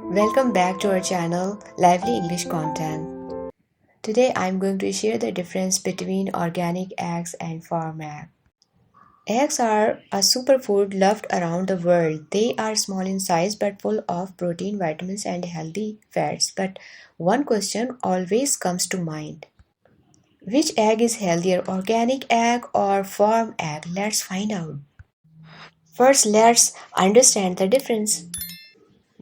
Welcome back to our channel, Lively English Content. Today I'm going to share the difference between organic eggs and farm eggs. Eggs are a superfood loved around the world. They are small in size but full of protein, vitamins, and healthy fats. But one question always comes to mind. Which egg is healthier, organic egg or farm egg? Let's find out. First, let's understand the difference.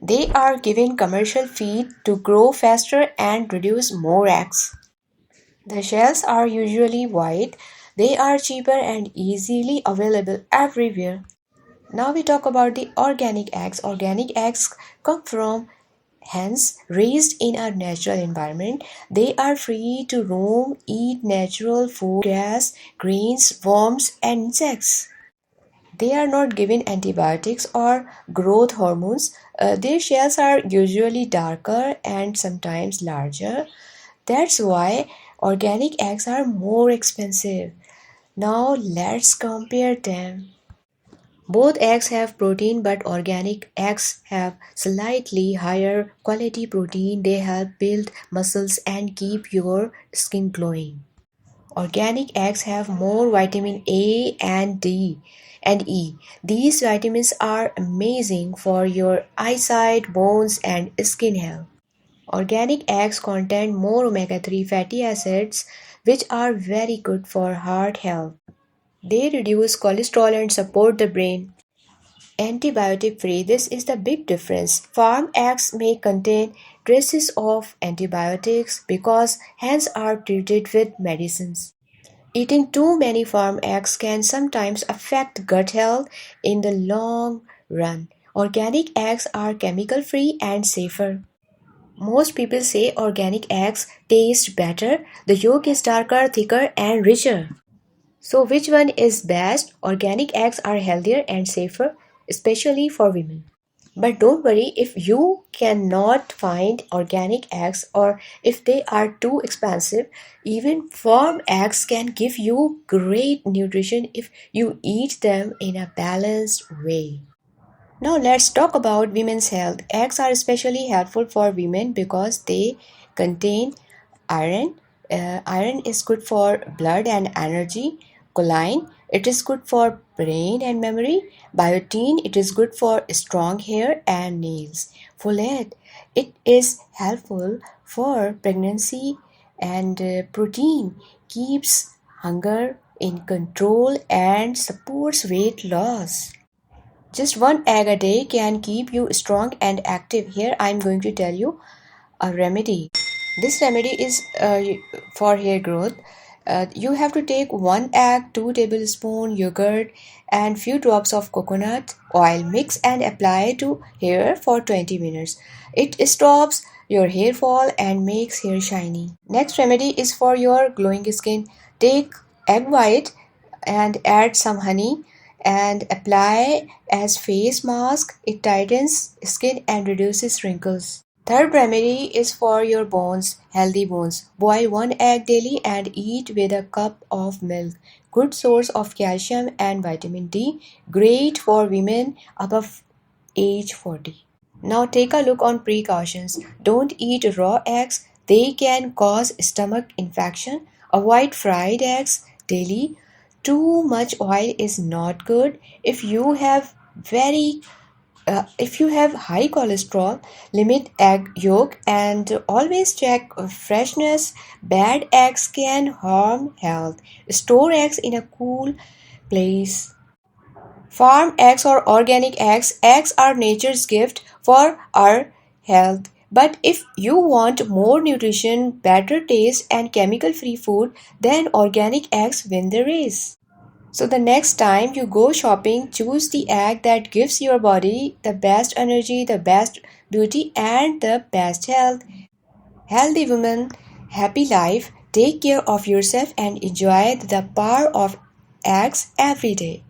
They are given commercial feed to grow faster and produce more eggs. The shells are usually white. They are cheaper and easily available everywhere. Now we talk about the organic eggs. Organic eggs come from hens raised in a natural environment. They are free to roam, eat natural food, grass, grains, worms, and insects. They are not given antibiotics or growth hormones. Their shells are usually darker and sometimes larger. That's why organic eggs are more expensive. Now let's compare them. Both eggs have protein, but organic eggs have slightly higher quality protein. They help build muscles and keep your skin glowing. Organic eggs have more vitamin A and D and E. These vitamins are amazing for your eyesight, bones, and skin health. Organic eggs contain more omega-3 fatty acids, which are very good for heart health. They reduce cholesterol and support the brain. Antibiotic free, this is the big difference. Farm eggs may contain traces of antibiotics because hens are treated with medicines. Eating too many farm eggs can sometimes affect gut health in the long run. Organic eggs are chemical free and safer. Most people say organic eggs taste better. The yolk is darker, thicker, and richer. So, which one is best? Organic eggs are healthier and safer, especially for women. But don't worry if you cannot find organic eggs or if they are too expensive. Even farm eggs can give you great nutrition if you eat them in a balanced way. Now let's talk about women's health. Eggs are especially helpful for women because they contain iron. Iron is good for blood and energy. Choline, it is good for brain and memory. Biotin, it is good for strong hair and nails. Folate, it is helpful for pregnancy, and protein keeps hunger in control and supports weight loss. Just one egg a day can keep you strong and active. Here I am going to tell you a remedy. This remedy is for hair growth. You have to take one egg, 2 tablespoons yogurt, and few drops of coconut oil. Mix and apply to hair for 20 minutes. It stops your hair fall and makes hair shiny. Next remedy is for your glowing skin. Take egg white and add some honey and apply as face mask. It tightens skin and reduces wrinkles. Third remedy is for your bones, healthy bones. Boil one egg daily and eat with a cup of milk. Good source of calcium and vitamin D. Great for women above age 40. Now take a look on precautions. Don't eat raw eggs. They can cause stomach infection. Avoid fried eggs daily. Too much oil is not good. If you have high cholesterol, limit egg yolk and always check freshness. Bad eggs can harm health. Store eggs in a cool place. Farm eggs or organic eggs, eggs are nature's gift for our health. But if you want more nutrition, better taste, and chemical free food, then organic eggs win the race. So the next time you go shopping, choose the egg that gives your body the best energy, the best beauty, and the best health. Healthy woman, happy life. Take care of yourself and enjoy the power of eggs every day.